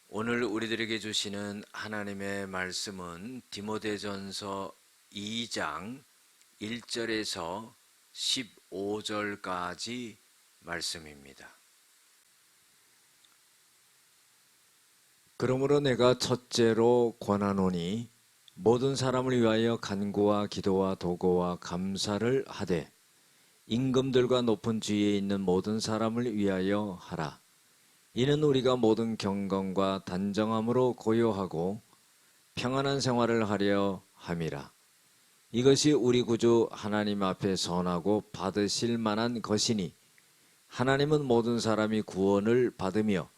오늘 우리들에게 주시는 하나님의 말씀은 디모데전서 2장 1절에서 15절까지 말씀입니다. 그러므로 내가 첫째로 권하노니 모든 사람을 위하여 간구와 기도와 도고와 감사를 하되 임금들과 높은 지위에 있는 모든 사람을 위하여 하라. 이는 우리가 모든 경건과 단정함으로 고요하고 평안한 생활을 하려 함이라. 이것이 우리 구주 하나님 앞에 선하고 받으실 만한 것이니 하나님은 모든 사람이 구원을 받으며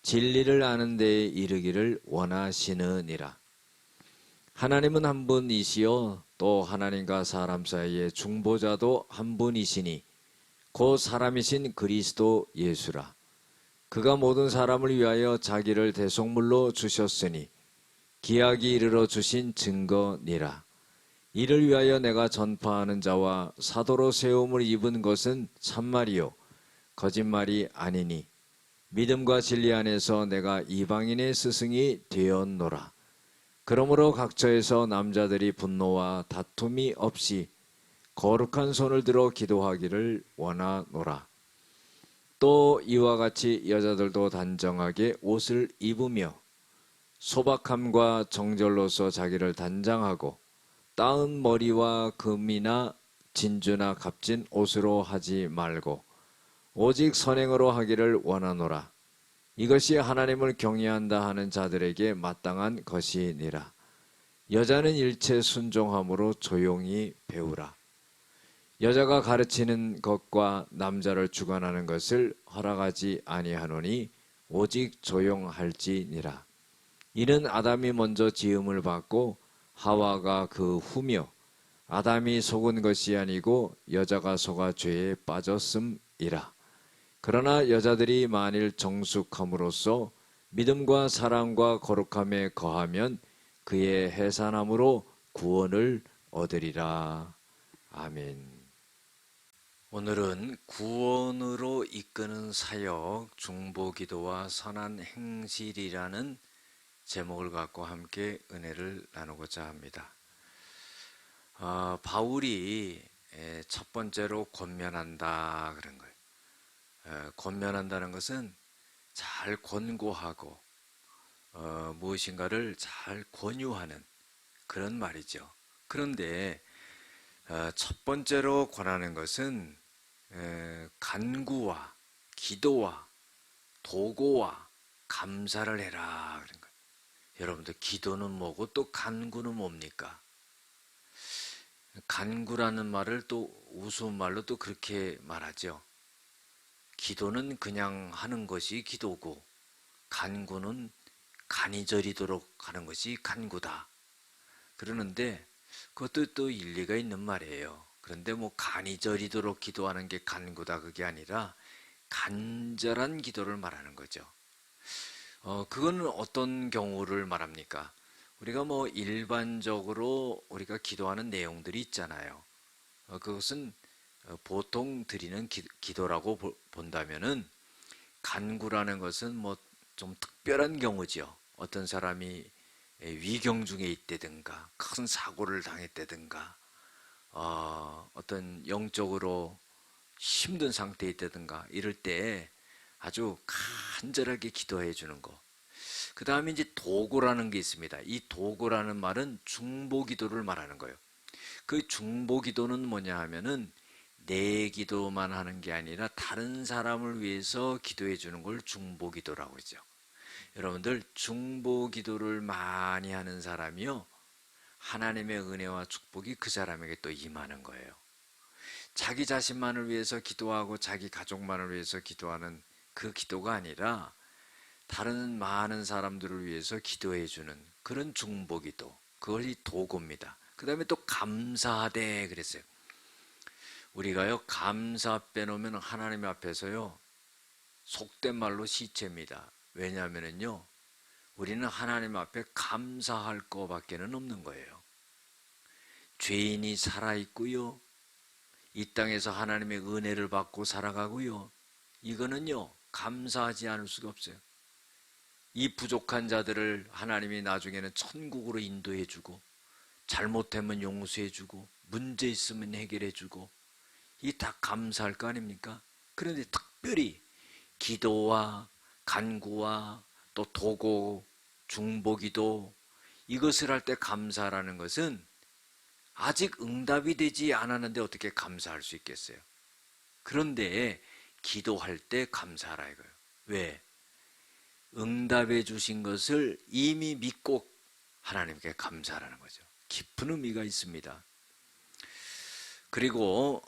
진리를 아는 데에 이르기를 원하시느니라. 하나님은 한 분이시요 또 하나님과 사람 사이의 중보자도 한 분이시니 곧 사람이신 그리스도 예수라. 그가 모든 사람을 위하여 자기를 대속물로 주셨으니 기약이 이르러 주신 증거니라. 이를 위하여 내가 전파하는 자와 사도로 세움을 입은 것은 참말이요 거짓말이 아니니 믿음과 진리 안에서 내가 이방인의 스승이 되었노라. 그러므로 각처에서 남자들이 분노와 다툼이 없이 거룩한 손을 들어 기도하기를 원하노라. 또 이와 같이 여자들도 단정하게 옷을 입으며 소박함과 정절로서 자기를 단장하고 따은 머리와 금이나 진주나 값진 옷으로 하지 말고 오직 선행으로 하기를 원하노라. 이것이 하나님을 경외한다 하는 자들에게 마땅한 것이니라. 여자는 일체 순종함으로 조용히 배우라. 여자가 가르치는 것과 남자를 주관하는 것을 허락하지 아니하노니 오직 조용할지니라. 이는 아담이 먼저 지음을 받고 하와가 그 후며 아담이 속은 것이 아니고 여자가 속아 죄에 빠졌음이라. 그러나 여자들이 만일 정숙함으로써 믿음과 사랑과 거룩함에 거하면 그의 해산함으로 구원을 얻으리라. 아멘. 오늘은 구원으로 이끄는 사역, 중보기도와 선한 행실이라는 제목을 갖고 함께 은혜를 나누고자 합니다. 바울이 첫 번째로 권면한다 그런 거예요. 권면한다는 것은 잘 권고하고 무엇인가를 잘 권유하는 그런 말이죠. 그런데 첫 번째로 권하는 것은 간구와 기도와 도고와 감사를 해라 그런 거예요. 여러분들 기도는 뭐고 또 간구는 뭡니까? 간구라는 말을 또 우스운말로 또 그렇게 말하죠. 기도는 그냥 하는 것이 기도고 간구는 간이 저리도록 하는 것이 간구다. 그러는데 그것도 또 일리가 있는 말이에요. 그런데 뭐 간이 저리도록 기도하는 게 간구다 그게 아니라 간절한 기도를 말하는 거죠. 그거는 어떤 경우를 말합니까? 우리가 뭐 일반적으로 우리가 기도하는 내용들이 있잖아요. 그것은 보통 드리는 기도라고 본다면은 간구라는 것은 뭐 좀 특별한 경우죠. 어떤 사람이 위경 중에 있다든가 큰 사고를 당했다든가 어떤 영적으로 힘든 상태에 있다든가 이럴 때 아주 간절하게 기도해 주는 거. 그 다음에 이제 도고라는 게 있습니다. 이 도고라는 말은 중보기도를 말하는 거예요. 그 중보기도는 뭐냐 하면은 내 기도만 하는 게 아니라 다른 사람을 위해서 기도해 주는 걸 중보기도라고 그러죠. 여러분들 중보기도를 많이 하는 사람이요, 하나님의 은혜와 축복이 그 사람에게 또 임하는 거예요. 자기 자신만을 위해서 기도하고 자기 가족만을 위해서 기도하는 그 기도가 아니라 다른 많은 사람들을 위해서 기도해 주는 그런 중보기도, 그것이 도고입니다. 그 다음에 또 감사하되 그랬어요. 우리가요 감사 빼놓으면 하나님 앞에서요 속된 말로 시체입니다. 왜냐하면요 우리는 하나님 앞에 감사할 거밖에는 없는 거예요. 죄인이 살아있고요, 이 땅에서 하나님의 은혜를 받고 살아가고요, 이거는요 감사하지 않을 수가 없어요. 이 부족한 자들을 하나님이 나중에는 천국으로 인도해주고, 잘못되면 용서해주고, 문제 있으면 해결해주고, 이 다 감사할 거 아닙니까? 그런데 특별히 기도와 간구와 또 도고, 중보기도, 이것을 할 때 감사라는 것은 아직 응답이 되지 않았는데 어떻게 감사할 수 있겠어요? 그런데 기도할 때 감사하라 이거예요. 왜? 응답해 주신 것을 이미 믿고 하나님께 감사하라는 거죠. 깊은 의미가 있습니다. 그리고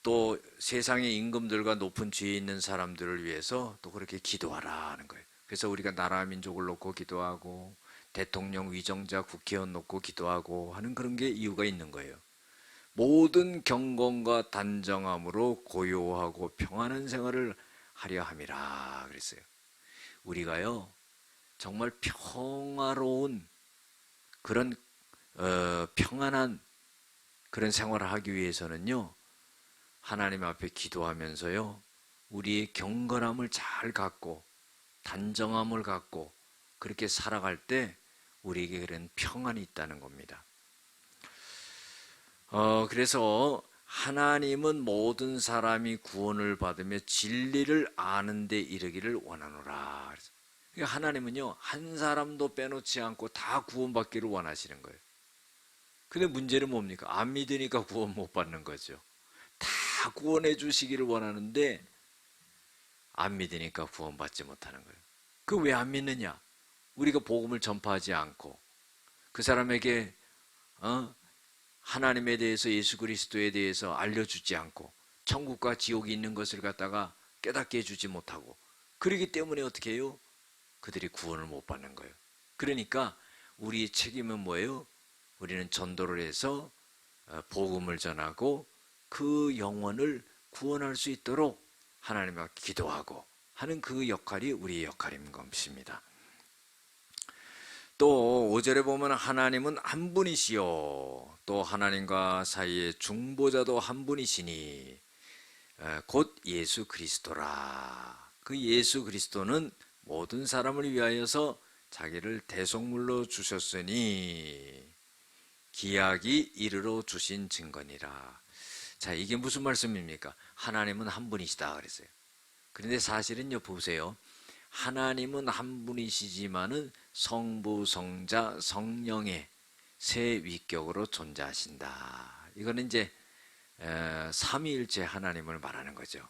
또 세상의 임금들과 높은 지위에 있는 사람들을 위해서 또 그렇게 기도하라는 거예요. 그래서 우리가 나라 민족을 놓고 기도하고 대통령, 위정자, 국회의원 놓고 기도하고 하는 그런 게 이유가 있는 거예요. 모든 경건과 단정함으로 고요하고 평안한 생활을 하려 함이라 그랬어요. 우리가요 정말 평화로운 그런 평안한 그런 생활을 하기 위해서는요, 하나님 앞에 기도하면서요, 우리의 경건함을 잘 갖고 단정함을 갖고 그렇게 살아갈 때 우리에게 그런 평안이 있다는 겁니다. 그래서 하나님은 모든 사람이 구원을 받으며 진리를 아는 데 이르기를 원하노라. 그러니까 하나님은요, 한 사람도 빼놓지 않고 다 구원받기를 원하시는 거예요. 근데 문제는 뭡니까? 안 믿으니까 구원 못 받는 거죠. 다 구원해 주시기를 원하는데 안 믿으니까 구원받지 못하는 거예요. 그 왜 안 믿느냐? 우리가 복음을 전파하지 않고 그 사람에게 하나님에 대해서, 예수 그리스도에 대해서 알려주지 않고 천국과 지옥이 있는 것을 갖다가 깨닫게 해주지 못하고, 그러기 때문에 어떻게 해요? 그들이 구원을 못 받는 거예요. 그러니까 우리의 책임은 뭐예요? 우리는 전도를 해서 복음을 전하고 그 영혼을 구원할 수 있도록 하나님 앞에 기도하고 하는 그 역할이 우리의 역할인 것입니다. 또 5절에 보면 하나님은 한 분이시요 또 하나님과 사이에 중보자도 한 분이시니 곧 예수 그리스도라. 그 예수 그리스도는 모든 사람을 위하여서 자기를 대속물로 주셨으니 기약이 이르러 주신 증거니라. 자, 이게 무슨 말씀입니까? 하나님은 한 분이시다 그랬어요. 그런데 사실은요, 보세요. 하나님은 한 분이시지만은 성부, 성자, 성령의 세 위격으로 존재하신다. 이거는 이제 삼위일체 하나님을 말하는 거죠.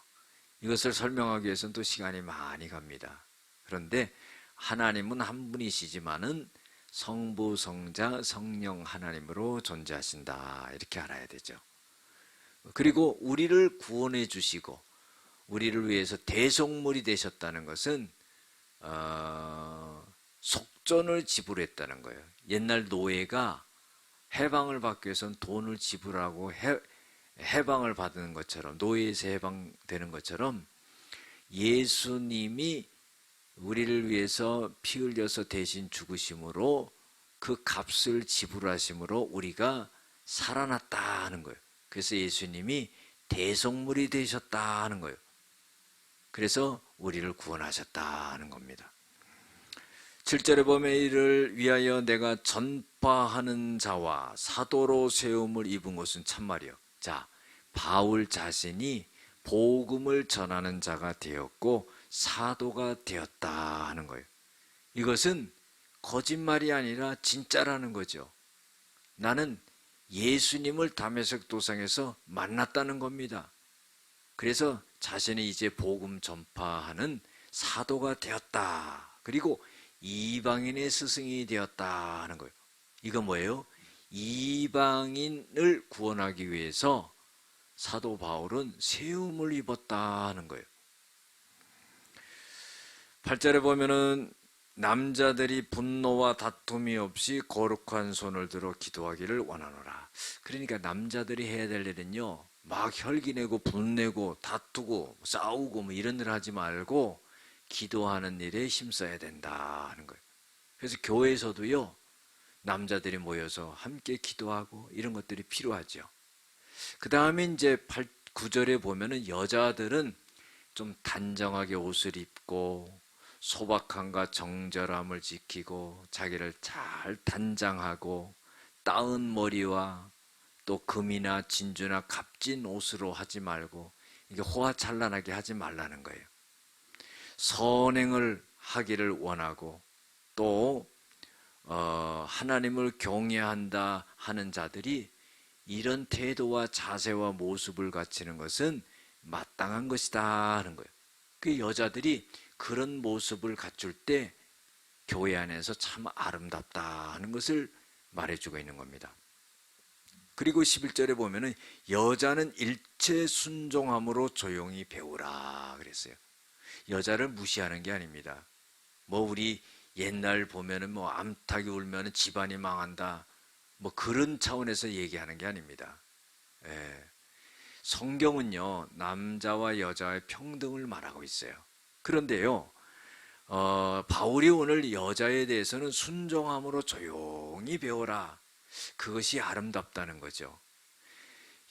이것을 설명하기 위해서는 또 시간이 많이 갑니다. 그런데 하나님은 한 분이시지만은 성부, 성자, 성령 하나님으로 존재하신다. 이렇게 알아야 되죠. 그리고 우리를 구원해 주시고 우리를 위해서 대속물이 되셨다는 것은 속전을 지불했다는 거예요. 옛날 노예가 해방을 받기 위해서는 돈을 지불하고 해방을 받는 것처럼, 노예에서 해방되는 것처럼 예수님이 우리를 위해서 피 흘려서 대신 죽으심으로 그 값을 지불하심으로 우리가 살아났다 하는 거예요. 그래서 예수님이 대속물이 되셨다 하는 거예요. 그래서 우리를 구원하셨다 하는 겁니다. 7절에 보면 이를 위하여 내가 전파하는 자와 사도로 세움을 입은 것은 참말이요. 자, 바울 자신이 복음을 전하는 자가 되었고 사도가 되었다 하는 거예요. 이것은 거짓말이 아니라 진짜라는 거죠. 나는 예수님을 다메섹 도상에서 만났다는 겁니다. 그래서 자신이 이제 복음 전파하는 사도가 되었다. 그리고 이방인의 스승이 되었다 하는 거예요. 이거 뭐예요? 이방인을 구원하기 위해서 사도 바울은 세움을 입었다 하는 거예요. 8절에 보면은 남자들이 분노와 다툼이 없이 거룩한 손을 들어 기도하기를 원하노라. 그러니까 남자들이 해야 될 일은요, 막 혈기내고 분내고 다투고 싸우고 뭐 이런 일 하지 말고 기도하는 일에 힘써야 된다 하는 거예요. 그래서 교회에서도요, 남자들이 모여서 함께 기도하고 이런 것들이 필요하죠. 그 다음에 이제 9절에 보면은 여자들은 좀 단정하게 옷을 입고 소박함과 정절함을 지키고 자기를 잘 단장하고 따은 머리와 또 금이나 진주나 값진 옷으로 하지 말고 이게 호화찬란하게 하지 말라는 거예요. 선행을 하기를 원하고 또 하나님을 경외한다 하는 자들이 이런 태도와 자세와 모습을 갖추는 것은 마땅한 것이다 하는 거예요. 그 여자들이 그런 모습을 갖출 때 교회 안에서 참 아름답다 하는 것을 말해주고 있는 겁니다. 그리고 11절에 보면은 여자는 일체 순종함으로 조용히 배우라 그랬어요. 여자를 무시하는 게 아닙니다. 뭐 우리 옛날 보면은 뭐 암탉이 울면은 집안이 망한다. 뭐 그런 차원에서 얘기하는 게 아닙니다. 예. 성경은요, 남자와 여자의 평등을 말하고 있어요. 그런데요, 바울이 오늘 여자에 대해서는 순종함으로 조용히 배워라. 그것이 아름답다는 거죠.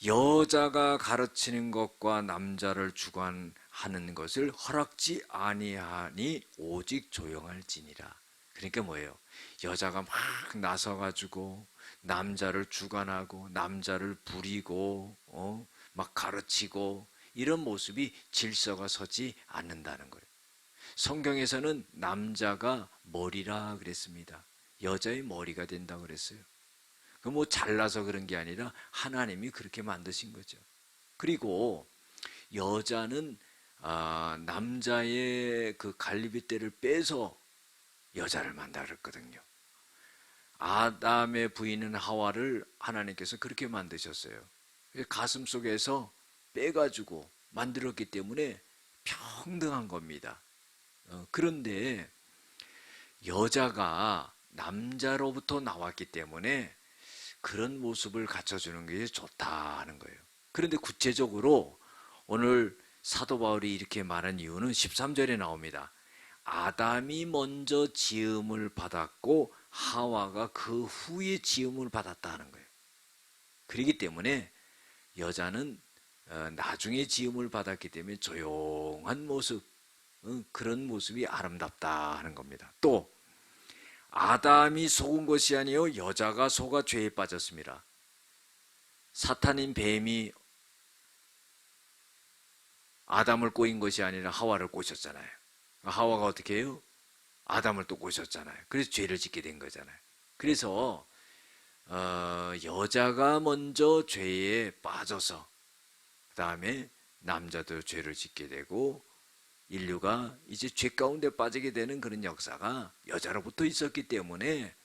여자가 가르치는 것과 남자를 주관하는 것을 허락지 아니하니 오직 조용할지니라. 그러니까 뭐예요? 여자가 막 나서가지고 남자를 주관하고 남자를 부리고 막 가르치고 이런 모습이 질서가 서지 않는다는 거예요. 성경에서는 남자가 머리라 그랬습니다. 여자의 머리가 된다 그랬어요. 그 뭐 잘나서 그런 게 아니라 하나님이 그렇게 만드신 거죠. 그리고 여자는 남자의 그 갈비뼈를 빼서 여자를 만들었거든요. 아담의 부인은 하와를 하나님께서 그렇게 만드셨어요. 가슴 속에서 빼가지고 만들었기 때문에 평등한 겁니다. 그런데 여자가 남자로부터 나왔기 때문에 그런 모습을 갖춰주는 게 좋다는 거예요. 그런데 구체적으로 오늘 사도 바울이 이렇게 말한 이유는 13절에 나옵니다. 아담이 먼저 지음을 받았고 하와가 그 후에 지음을 받았다는 거예요. 그렇기 때문에 여자는 나중에 지음을 받았기 때문에 조용한 모습, 그런 모습이 아름답다 하는 겁니다. 또 아담이 속은 것이 아니요 여자가 속아 죄에 빠졌습니다. 사탄인 뱀이 아담을 꼬인 것이 아니라 하와를 꼬셨잖아요. 하와가 어떻게 해요? 아담을 또 꼬셨잖아요. 그래서 죄를 짓게 된 거잖아요. 그래서 여자가 먼저 죄에 빠져서 그 다음에 남자도 죄를 짓게 되고 인류가 이제 죄 가운데 빠지게 되는 그런 역사가 여자로부터 있었기 때문에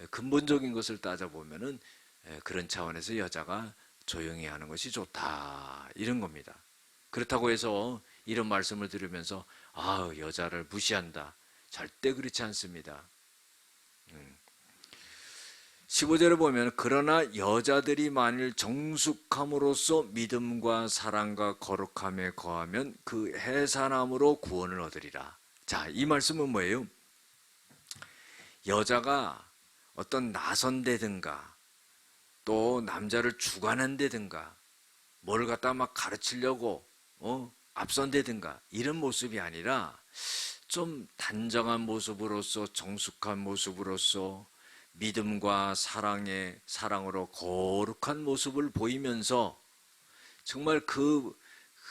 근본적인 것을 따져보면은 그런 차원에서 여자가 조용히 하는 것이 좋다 이런 겁니다. 그렇다고 해서 이런 말씀을 들으면서 여자를 무시한다. 절대 그렇지 않습니다. 15절에 보면 그러나 여자들이 만일 정숙함으로써 믿음과 사랑과 거룩함에 거하면 그 해산함으로 구원을 얻으리라. 자, 이 말씀은 뭐예요? 여자가 어떤 나선다든가 또 남자를 주관한다든가 뭘 갖다 막 가르치려고 앞선다든가 이런 모습이 아니라 좀 단정한 모습으로서 정숙한 모습으로서 믿음과 사랑으로 거룩한 모습을 보이면서 정말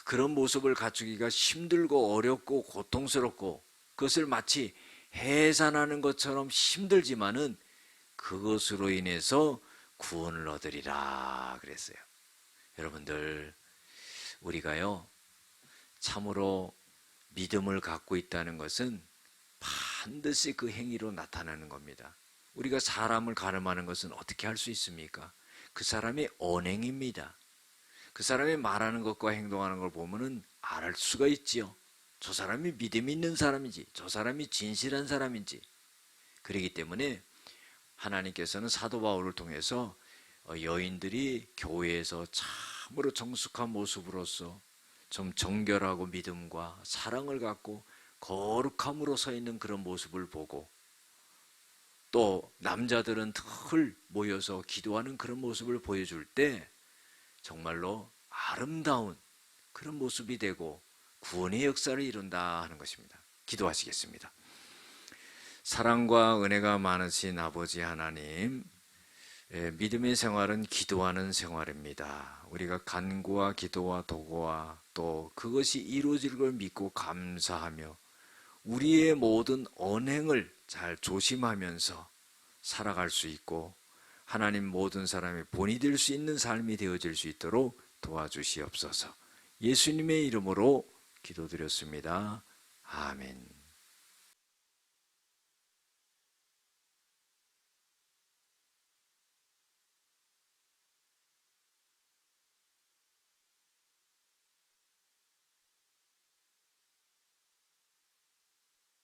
그런 모습을 갖추기가 힘들고 어렵고 고통스럽고 그것을 마치 해산하는 것처럼 힘들지만은 그것으로 인해서 구원을 얻으리라 그랬어요. 여러분들 우리가요 참으로 믿음을 갖고 있다는 것은 반드시 그 행위로 나타나는 겁니다. 우리가 사람을 가늠하는 것은 어떻게 할 수 있습니까? 그 사람의 언행입니다. 그 사람이 말하는 것과 행동하는 걸 보면은 알 수가 있지요. 저 사람이 믿음이 있는 사람인지, 저 사람이 진실한 사람인지. 그렇기 때문에 하나님께서는 사도 바울을 통해서 여인들이 교회에서 참으로 정숙한 모습으로서 좀 정결하고 믿음과 사랑을 갖고 거룩함으로 서 있는 그런 모습을 보고 또 남자들은 늘 모여서 기도하는 그런 모습을 보여줄 때 정말로 아름다운 그런 모습이 되고 구원의 역사를 이룬다 하는 것입니다. 기도하시겠습니다. 사랑과 은혜가 많으신 아버지 하나님, 믿음의 생활은 기도하는 생활입니다. 우리가 간구와 기도와 도구와 또 그것이 이루어질 걸 믿고 감사하며 우리의 모든 언행을 잘 조심하면서 살아갈 수 있고 하나님 모든 사람의 본이 될 수 있는 삶이 되어질 수 있도록 도와주시옵소서. 예수님의 이름으로 기도드렸습니다. 아멘.